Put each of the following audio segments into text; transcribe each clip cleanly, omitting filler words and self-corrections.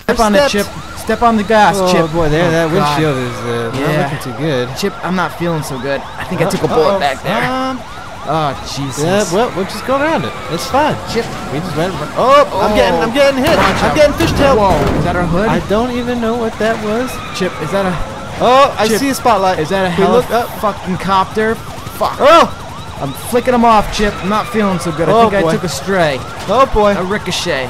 Step on it, Chip. Step on the gas, Chip. Oh boy, there, that God. windshield is not looking too good. Chip, I'm not feeling so good. I think I took a bullet back there. Oh Jesus. Yeah, well, we'll just go around it. It's fine. Chip, We just went. Oh, I'm getting hit. I'm getting fishtailed. Whoa, is that our hood? I don't even know what that was. Chip, is that a? Oh, I Chip, see a spotlight. Is that a fucking copter? Fuck. Oh, I'm flicking them off, Chip. I'm not feeling so good. I think I took a stray. oh boy. A ricochet.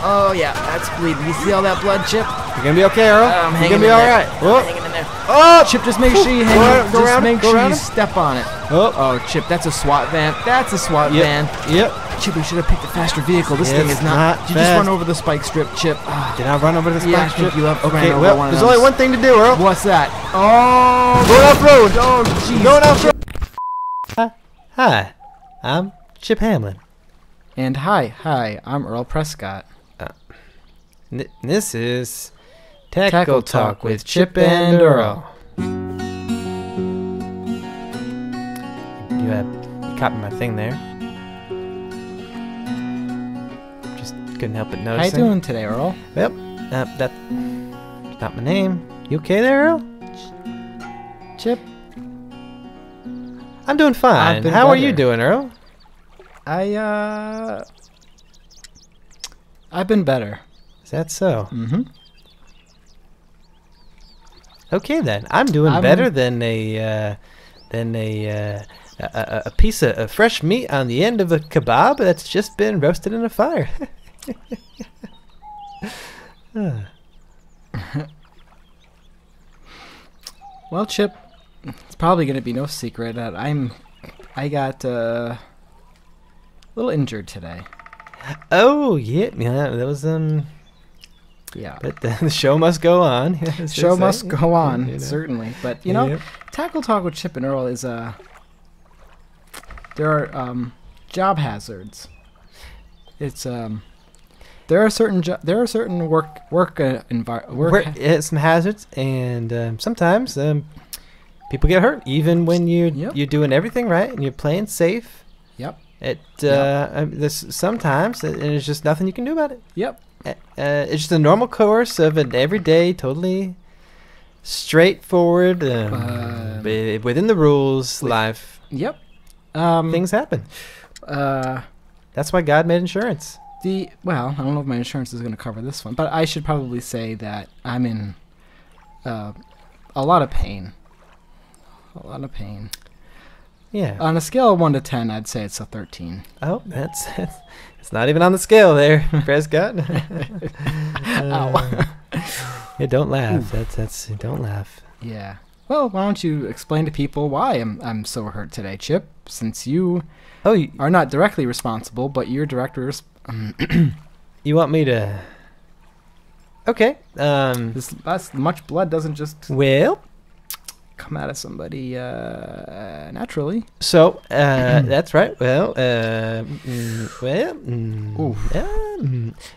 Oh yeah, that's bleeding. You see all that blood, Chip? You're gonna be okay, Earl. I'm You're hanging gonna be in all there. right. I'm hanging in there. Oh, Chip, just make sure you hang. Go Just around, make go sure around you him. step on it. Oh, Oh, Chip, that's a SWAT van. That's a SWAT van. Yep. Chip, we should have picked a faster vehicle. This thing It's is not. not Did you just fast. run over the spike strip, Chip? Did I run over the spike Yeah, I strip? think you have Okay, ran over well, one of there's those. only one thing to do, Earl. What's that? Oh, Going off road. oh, jeez. Going off road. Hi, I'm Chip Hamlin. And hi, I'm Earl Prescott. This is Tackle Talk with Chip and Earl. You copied my thing there. Just couldn't help but How you noticing. doing today, Earl? Well, that's not my name. You okay there, Earl? Chip, I'm doing fine. I've been How are you better. doing, Earl? I've been better. Is that so? Mm-hmm. Okay then. I'm doing better than a piece of fresh meat on the end of a kebab that's just been roasted in a fire. Well, Chip, it's probably going to be no secret that I got a little injured today. Oh yeah, that was Yeah. But the show must go on. Show must go on, You know. certainly. But, you know, Yep. Tackle Talk with Chip and Earl is, there are, job hazards. It's, there are certain Some hazards, and sometimes people get hurt, even when you're doing everything right and you're playing safe. Yep. There's sometimes, and there's just nothing you can do about it. Yep. It's just a normal course of an everyday, totally straightforward, within the rules life. Yep. Things happen. That's why God made insurance. Well, I don't know if my insurance is going to cover this one, but I should probably say that I'm in a lot of pain. A lot of pain. Yeah. On a scale of 1 to 10, I'd say it's a 13. Oh, it's not even on the scale there, Prescott. Ow. Yeah, don't laugh. That's don't laugh. Yeah. Well, why don't you explain to people why I'm so hurt today, Chip? Since you are not directly responsible, but you're directors. You want me to? Okay. That's much blood doesn't just Well, come out of somebody naturally. so that's right. Well,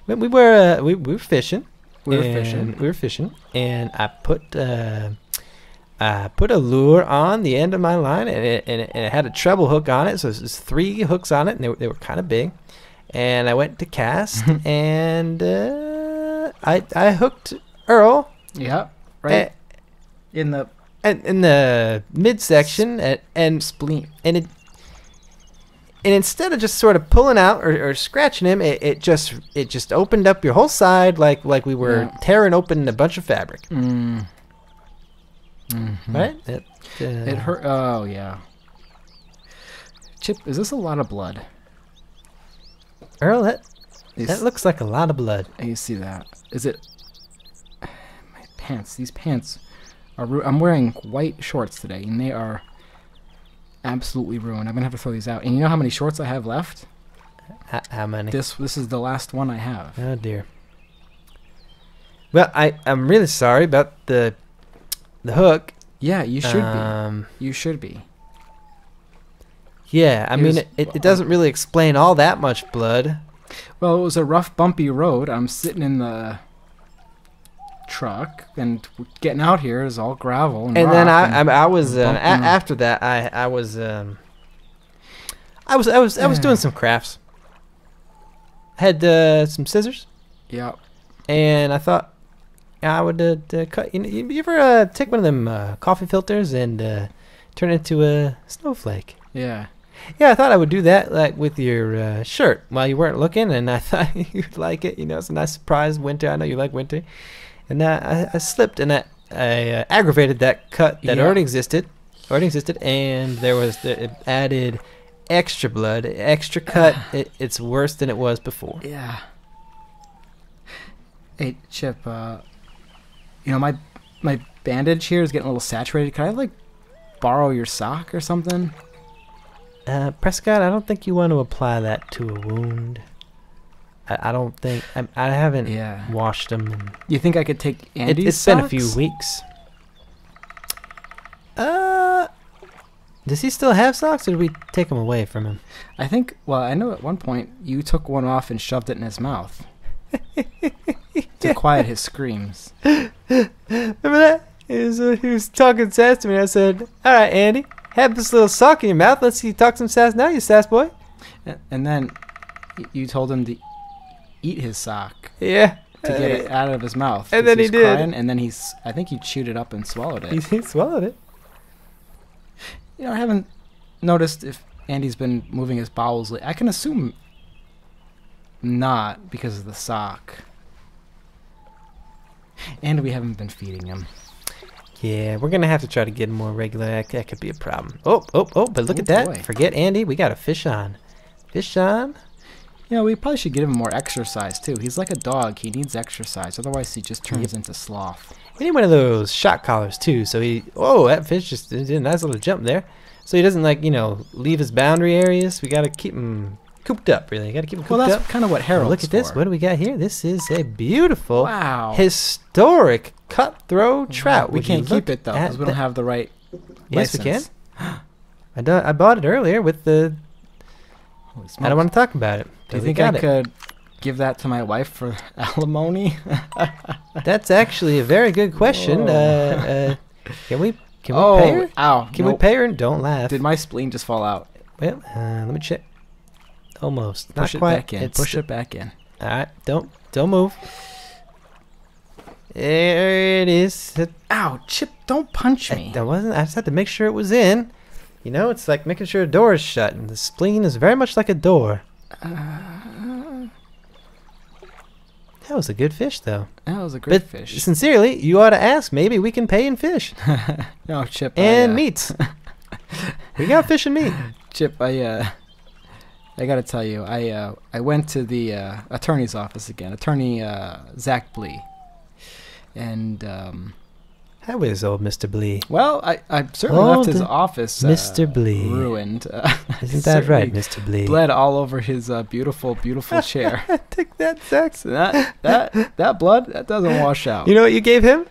we were fishing. We were fishing, and I put a lure on the end of my line, and it had a treble hook on it. So there's 3 hooks on it, and they were kind of big. And I went to cast, and I hooked Earl. Yeah, right in the midsection and spleen, and instead of just sort of pulling out or scratching him, it just opened up your whole side like we were tearing open a bunch of fabric. Right? It hurt. Oh yeah. Chip, is this a lot of blood? Earl, that looks like a lot of blood. You see that? Is it? My pants. These pants are. I'm wearing white shorts today, and they are absolutely ruined. I'm gonna have to throw these out. And you know how many shorts I have left? How many? This is the last one I have. Oh dear. Well, I'm really sorry about the hook. Yeah, you should be. You should be. Yeah, I mean, it doesn't really explain all that much blood. Well, it was a rough, bumpy road. I'm sitting in the truck, and getting out here is all gravel and rock, then I was after that I was doing some crafts. Had some scissors. Yeah. And I thought, I would cut. You ever take one of them coffee filters and turn it into a snowflake? Yeah. Yeah, I thought I would do that like with your shirt while you weren't looking, and I thought you'd like it. You know, it's a nice surprise. Winter, I know you like winter, and I slipped and I aggravated that cut that already existed, and it added extra blood, extra cut. It's worse than it was before. Yeah. Hey, Chip. You know, my bandage here is getting a little saturated. Can I like borrow your sock or something? Prescott, I don't think you want to apply that to a wound. I don't think I haven't washed them. You think I could take Andy's It's socks? been a few weeks. Does he still have socks, or did we take them away from him? I think. Well, I know at one point you took one off and shoved it in his mouth to quiet his screams. Remember that? He was talking sass to me. I said, "All right, Andy, have this little sock in your mouth. Let's see you talk some sass now, you sass boy." And then you told him to eat his sock. Yeah. To get it out of his mouth. And then he did. Crying, and then I think he chewed it up and swallowed it. He swallowed it. You know, I haven't noticed if Andy's been moving his bowels. I can assume not because of the sock. And we haven't been feeding him. Yeah, we're going to have to try to get him more regular. That could be a problem. Oh, but look at that. Boy. Forget Andy. We got a fish on. Fish on. You know, we probably should give him more exercise, too. He's like a dog. He needs exercise. Otherwise, he just turns into sloth. We need one of those shock collars, too. So that fish just did a nice little jump there. So he doesn't, leave his boundary areas. We got to keep him cooped up, really. Got to keep him cooped up. Well, that's kind of what Harold's Look at this. for. What do we got here? This is a beautiful, historic cutthroat trout. We can't keep it, though, because we don't have the right Yes, license. we can. I bought it earlier with the... I don't want to talk about it. Do you think I could give that to my wife for alimony? That's actually a very good question. Can we pay her? Ow. Can we pay her? Don't laugh. Did my spleen just fall out? Well, let me check. Almost. Push it back in. Push it back in. All right. Don't move. There it is. Ow, Chip, don't punch me. I just had to make sure it was in. You know, it's like making sure a door is shut, and the spleen is very much like a door. That was a good fish, though. That was a great fish. Sincerely, you ought to ask. Maybe we can pay in fish. No, Chip. And meats. We got fish and meat. Chip, I gotta tell you, I went to the attorney's office again, Attorney Zach Blee, and how is old Mr. Blee? Well, I certainly left his office Mr. Blee ruined. Isn't that right, Mr. Blee? Bled all over his beautiful chair. Take that, Zach. So that blood, that doesn't wash out. You know what you gave him?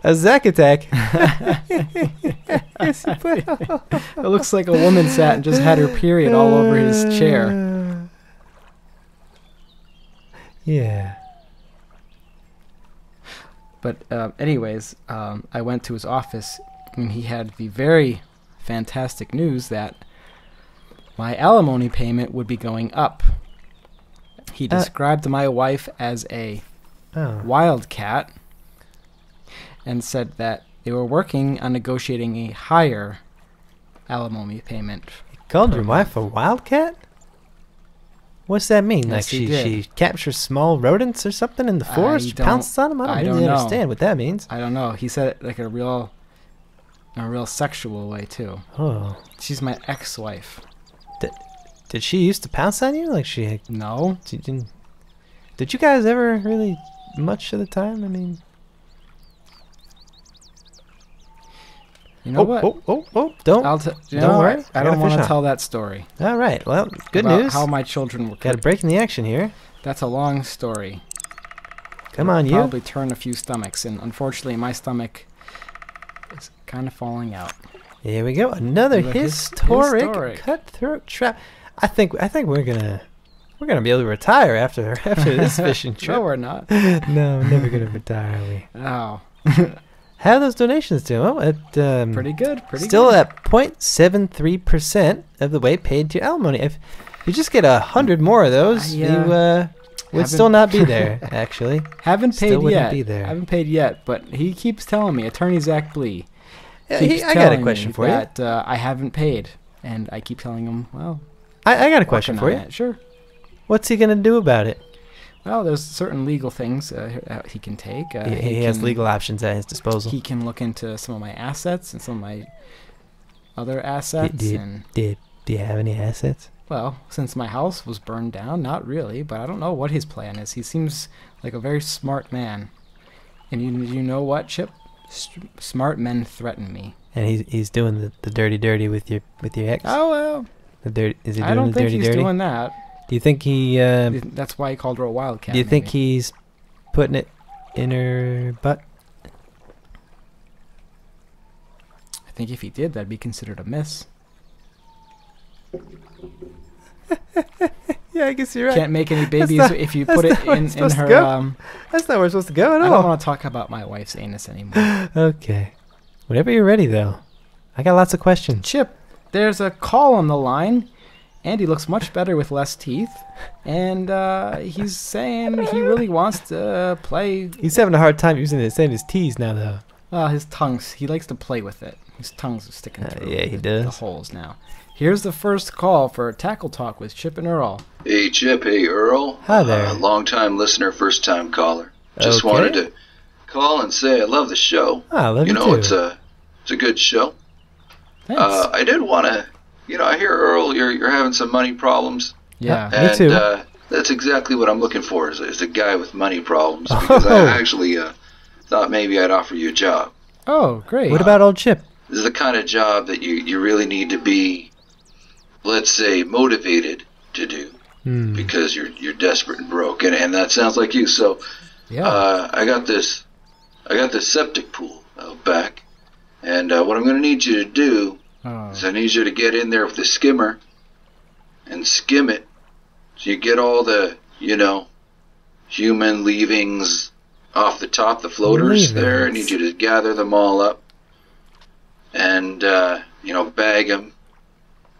A Zach attack. Yes, you put. It looks like a woman sat and just had her period all over his chair. Yeah. But anyways, I went to his office, and he had the very fantastic news that my alimony payment would be going up. He described my wife as a wildcat and said that they were working on negotiating a higher alimony payment. You called your wife a wildcat? What's that mean? Yes, Like he she captures small rodents or something in the forest, pounces on them? I don't really understand what that means. I don't know. He said it like in a real sexual way too. Oh. She's my ex-wife. Did she used to pounce on you? Like she? No. Did you guys ever really much of the time? I mean. You know what? Don't worry. I don't want to tell that story. All right. Well, good about news. How my children were. Got a break in the action here. That's a long story. Come on, you. Probably turn a few stomachs, and unfortunately, my stomach is kind of falling out. Here we go. Another historic cutthroat trap. I think we're gonna be able to retire after this fishing trip. No, we're not. No, we're never gonna retire, are we? Oh. How are those donations do? Well, pretty good. Still at 0.73% of the weight paid to alimony. If you just get 100 more of those, would still not be there, actually. Haven't paid Still wouldn't yet. be there. Haven't paid yet, but he keeps telling me, Attorney Zach Blee. Yeah, keeps I got a telling question me for you. that I haven't paid, and I keep telling him, well, I got a question for you. Sure. What's he gonna do about it? Well, there's certain legal things he can take. He has legal options at his disposal. He can look into some of my assets and some of my other assets. Do you have any assets? Well, since my house was burned down, not really, but I don't know what his plan is. He seems like a very smart man. And you know what, Chip? Smart men threaten me. And he's doing the dirty with your ex. Oh well. Is he doing I don't the think dirty? he's doing that. Do you think he? That's why he called her a wildcat. Do you think maybe. he's putting it in her butt? I think if he did, that'd be considered a miss. Yeah, I guess you're right. Can't make any babies if you put that's it not where in it's supposed to her. go. That's not where it's supposed to go at I all. don't want to talk about my wife's anus anymore. Okay. Whenever you're ready, though. I got lots of questions. Chip, there's a call on the line. Andy looks much better with less teeth, and he's saying he really wants to play. He's having a hard time saying his T's now, though. Well, his tongues. He likes to play with it. His tongues are sticking through. Yeah, he the does. holes now. Here's the first call for Tackle Talk with Chip and Earl. Hey, Chip. Hey, Earl. Hi there. Long-time listener, first-time caller. Just Okay. wanted to call and say I love the show. I love you know, too. it's a good show. Thanks. I did want to, I hear, Earl, you're having some money problems. Yeah. Me And too. that's exactly what I'm looking for, is a guy with money problems. Because I actually thought maybe I'd offer you a job. Oh, great. What about old Chip? This is the kind of job that you really need to be, let's say, motivated to do. Because you're desperate and broke, and that sounds like you. So Yeah. I got this septic pool out back, and what I'm going to need you to do is I need you to get in there with the skimmer and skim it, so you get all the human leavings off the top, the floaters there. I need you to gather them all up and bag them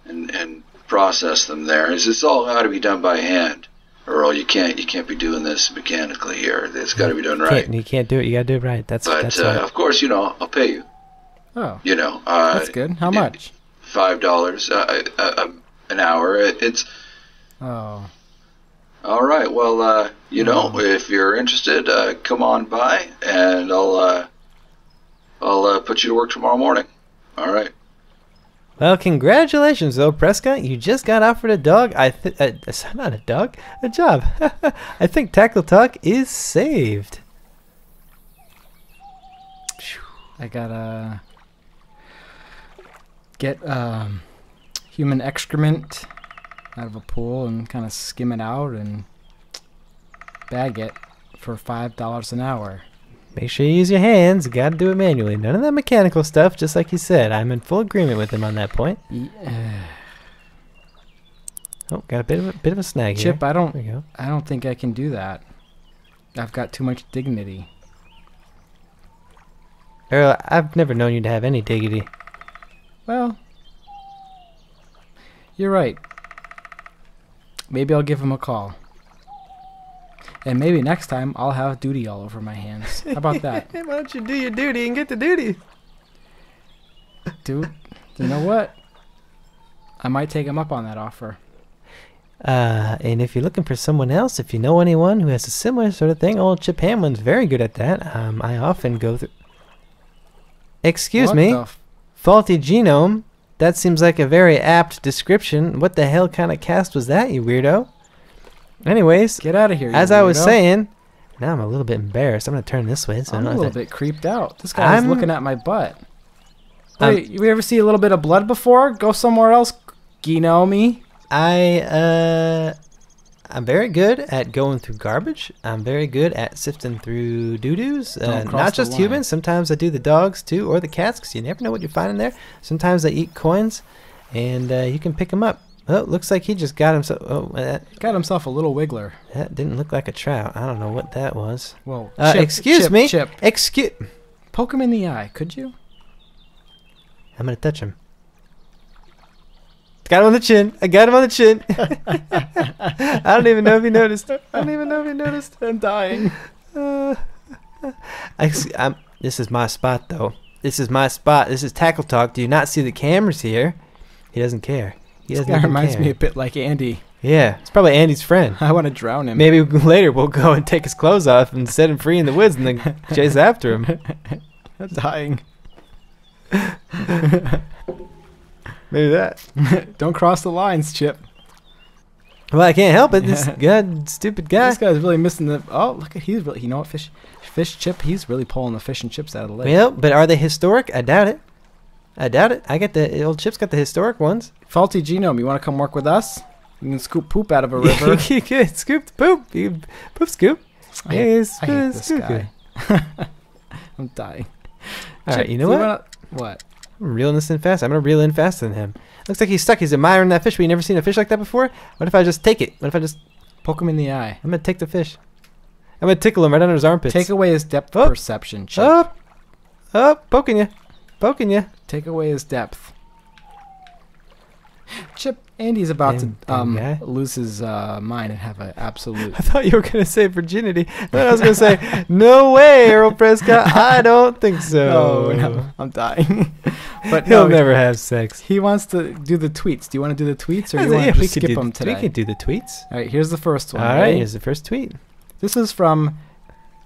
and process them there. It's all got to be done by hand, Earl. You can't be doing this mechanically here. It's got to be done right. You can't do it. You got to do it right. That's But right. of course, I'll pay you. Oh. That's good. How much? $5 an hour. It's Oh. all right. Well, if you're interested, come on by, and I'll put you to work tomorrow morning. All right. Well, congratulations, though, Prescott. You just got offered a dog. Not a dog, a job. I think Tackle Talk is saved. I gotta get human excrement out of a pool and kind of skim it out and bag it for $5 an hour. Make sure you use your hands. You got to do it manually. None of that mechanical stuff, just like you said. I'm in full agreement with him on that point. Oh, got a bit of a snag here. Chip, There we go. I don't think I can do that. I've got too much dignity. Earl, I've never known you to have any dignity. Well, you're right. Maybe I'll give him a call. And maybe next time I'll have duty all over my hands. How about that? Why don't you do your duty and get the duty? Dude, you know what? I might take him up on that offer. And if you're looking for someone else, if you know anyone who has a similar sort of thing, old Chip Hamlin's very good at that. I often go through... Excuse What me? the Faulty genome? That seems like a very apt description. What the hell kind of cast was that, you weirdo? Anyways, Get out of here, you as I was weirdo. saying, now I'm a little bit embarrassed. I'm going to turn this way. So I I'm don't a have little to- bit creeped out. This guy's I'm- looking at my butt. Wait, you ever see a little bit of blood before? Go somewhere else, me. I'm very good at going through garbage. I'm very good at sifting through doo-doos. Don't cross Not the just line. humans. Sometimes I do the dogs too, or the cats, because you never know what you find in there. Sometimes I eat coins, and you can pick them up. Oh, looks like he just got himself. Oh, Got himself a little wiggler. that didn't look like a trout. I don't know what that was. Whoa. Excuse me. Chip. Excuse. Poke him in the eye, could you? I'm gonna touch him. Got him on the chin. I got him on the chin. I don't even know if he noticed. I'm dying. This is my spot, though. This is my spot. This is Tackle Talk. Do you not see the cameras here? He doesn't care. He This doesn't guy even reminds care. me a bit like Andy. Yeah, it's probably Andy's friend. I want to drown him. Maybe later we'll go and take his clothes off and set him free in the woods and then chase after him. I'm dying. Maybe that. Don't cross the lines, Chip. Well, I can't help it. This stupid guy. This guy's really missing the. Oh, look at he's really. You know what, fish Chip. He's really pulling the fish and chips out of the lake. Well, but are they historic? I doubt it. I got the old Chip's got the historic ones. Faulty genome. You want to come work with us? You can scoop poop out of a river. You can scoop the poop. You poop scoop. I hate this guy. I'm dying. All right, Chip, you know do what? What? I'm reeling this in fast. I'm gonna reel in faster than him. Looks like he's stuck. He's admiring that fish. But you never seen a fish like that before. What if I just take it? What if I just? Poke him in the eye. I'm gonna take the fish. I'm gonna tickle him right under his armpits. Take away his depth Oh. perception, Chip. Poking you. Take away his depth. Chip, Andy's about Damn guy. to lose his mind and have an absolute. I thought you were gonna say virginity. Then I was gonna say, no way, Earl Prescott. I don't think so. No, I'm dying. But He'll no, never have sex. he wants to do the tweets. Do you want to do the tweets, or you Yeah, want to we just could skip do them the- today? We could do the tweets. All right, here's the first one. All right, ready? here's the first tweet. This is from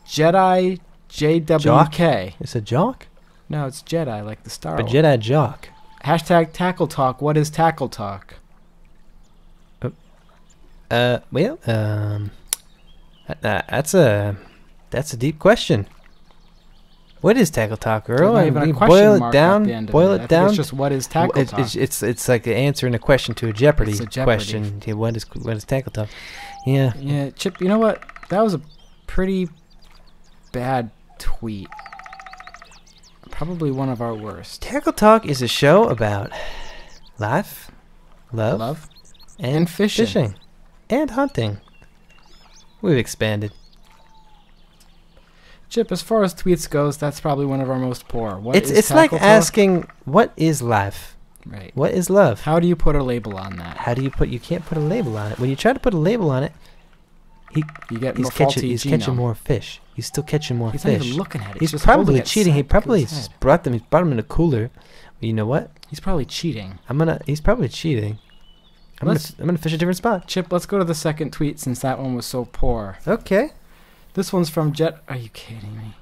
Jedi JWK. It's a jock? No, it's Jedi, like the Star A Wars. Jedi jock. Hashtag Tackle Talk. What is Tackle Talk? That's a deep question. What is tackle talk, Earl? There's not even a We question boil mark it at down. the end of Boil I it think down. It's just what is Tackle Talk? It's like answering a question to a Jeopardy It's a Jeopardy. question. Yeah, what is tackle talk? Yeah. Yeah, Chip, you know what? That was a pretty bad tweet. Probably one of our worst. Tackle talk is a show about life, love, And fishing. and hunting. We've expanded. Chip, as far as tweets goes, that's probably one of our most poor. What It's is like Tackle Talk? asking, what is life? Right. What is love? How do you put a label on that? How do you put? You can't put a label on it. When you try to put a label on it, You get he's more faulty catching. He's genome. catching more fish. He's still catching more He's not fish. even looking at it. He's just holding probably it cheating. He side probably to his just head. brought them. He's brought them in a cooler. But you know what? He's probably cheating. He's probably cheating. I'm gonna fish a different spot. Chip, let's go to the second tweet since that one was so poor. Okay. This one's from Jet. Are you kidding me?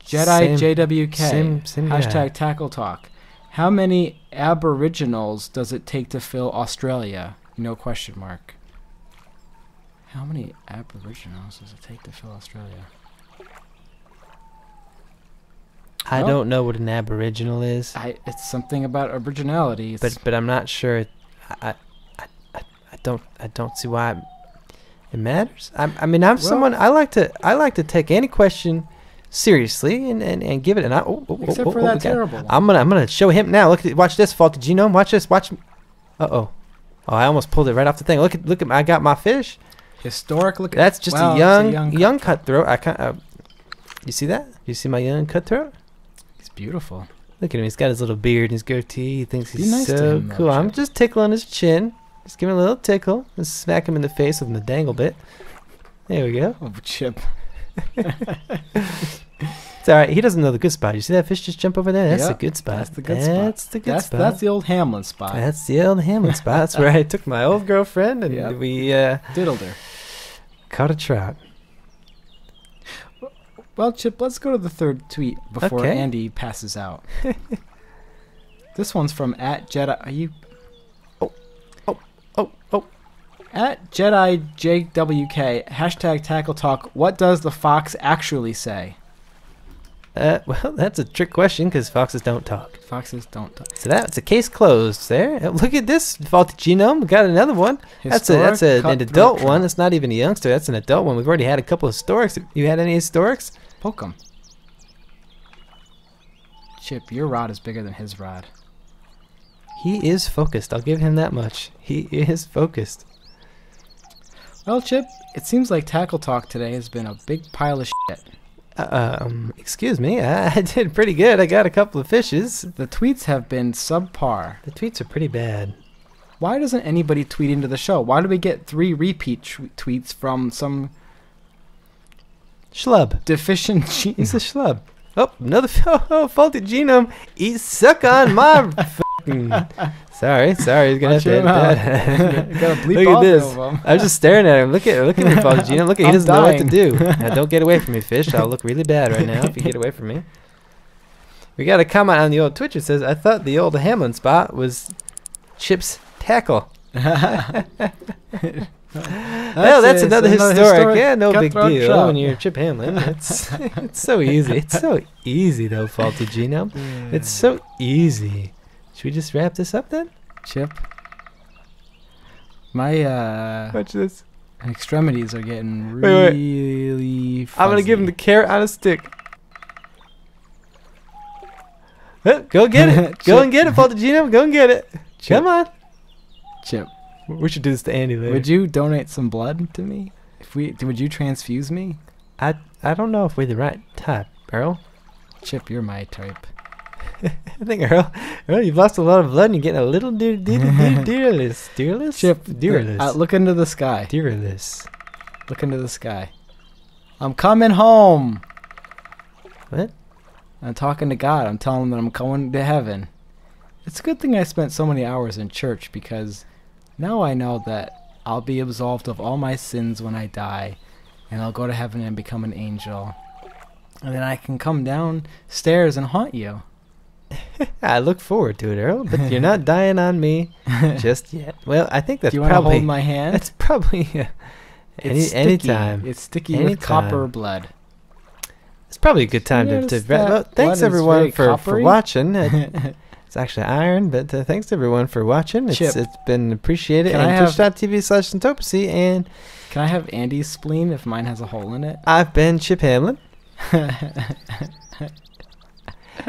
Jedi JWK. Same guy. Hashtag Tackle Talk. How many aboriginals does it take to fill Australia? No question mark. How many aboriginals does it take to fill Australia? I Well, don't know what an aboriginal is, It's something about originality. It's, but I'm not sure. I don't see why it matters. I mean, I'm someone. I like to take any question seriously and give it. And except for that terrible one. I'm gonna show him now. Watch this, faulty genome. Watch this. Watch. Oh, I almost pulled it right off the thing. Look at. I got my fish. Historic look. That's just Wow, a it's young cutthroat. I can't. You see that? You see my young cutthroat? He's beautiful. Look at him. He's got his little beard and his goatee. He thinks Be he's nice to so him, though, cool. I'm Chip. just tickling his chin. Just give him a little tickle and smack him in the face with the dangle bit. There we go. Oh, Chip. It's all right. He doesn't know the good spot. You see that fish just jump over there? That's Yep, the good spot. That's the good spot. That's the good spot. That's the old Hamlin spot. That's the old Hamlin spot. That's where I took my old girlfriend and Yep. we Diddled her. caught a trout. Well, Chip, let's go to the third tweet before Okay. Andy passes out. This one's from @Jedi. Are you Oh. @Jedi JWK? Hashtag Tackle Talk. What does the fox actually say? Well, that's a trick question because foxes don't talk. Foxes don't talk. So that's a case closed there. Look at this faulty genome. We got another one. That's an Historic adult cutthroat one. trout. It's not even a youngster. That's an adult one. We've already had a couple of historics. You had any historics? Poke him. Chip, your rod is bigger than his rod. He is focused. I'll give him that much. He is focused. Well, Chip, it seems like Tackle Talk today has been a big pile of shit. Excuse me. I did pretty good. I got a couple of fishes. The tweets have been subpar. The tweets are pretty bad. Why doesn't anybody tweet into the show? Why do we get 3 repeat tweets from some Schlub. deficient He's a schlub. Oh, another faulty genome. Suck on my fucking... Sorry. He's gonna have to edit that. Gotta bleep Look all at this. of them. I was just staring at him. Look at me, faulty genome. Look at he I'm doesn't know what to dying. do. Now, don't get away from me, fish. I'll look really bad right now if you get away from me. We got a comment on the old Twitch. It says, I thought the old Hamlin spot was Chip's tackle. Well, that's another historic. Yeah, no big cutthroat deal trout. when you're Chip Hamlin. It's so easy. It's so easy though, faulty genome. It's so easy. Should we just wrap this up then? Chip. My Watch this. extremities are getting Wait. really fuzzy. I'm gonna give him the carrot on a stick. Go get it. Go Chip. and get it, faulty genome. Go and get it. Chip. Come on. Chip. We should do this to Andy later. Would you donate some blood to me? Would you transfuse me? I don't know if we're the right type, Earl. Chip, you're my type. I think Earl, you've lost a lot of blood and you're getting a little dearless. Dearless? Chip, Dearless. look into the sky. Dearless. Look into the sky. I'm coming home. What? I'm talking to God. I'm telling him that I'm going to heaven. It's a good thing I spent so many hours in church, because now I know that I'll be absolved of all my sins when I die, and I'll go to heaven and become an angel. And then I can come downstairs and haunt you. I look forward to it, Earl, but you're not dying on me just yet. Well, I think that's Do you want to probably... hold my hand? That's probably... It's anytime. It's sticky Anytime. with copper blood. It's probably a good time You to notice wrap that up. Thanks, blood is everyone, very for coppery? watching. It's actually iron, but thanks, everyone, for watching. Chip. It's been appreciated. Can I And have- twitch.tv/centopocy, and Can I have Andy's spleen if mine has a hole in it? I've been Chip Hamlin.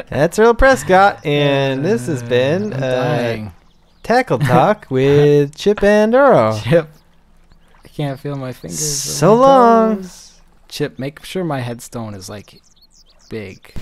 That's Earl Prescott, and this has been I'm dying. Tackle Talk with Chip and Earl. Chip, I can't feel my fingers. or So my long. toes. Chip, make sure my headstone is like big.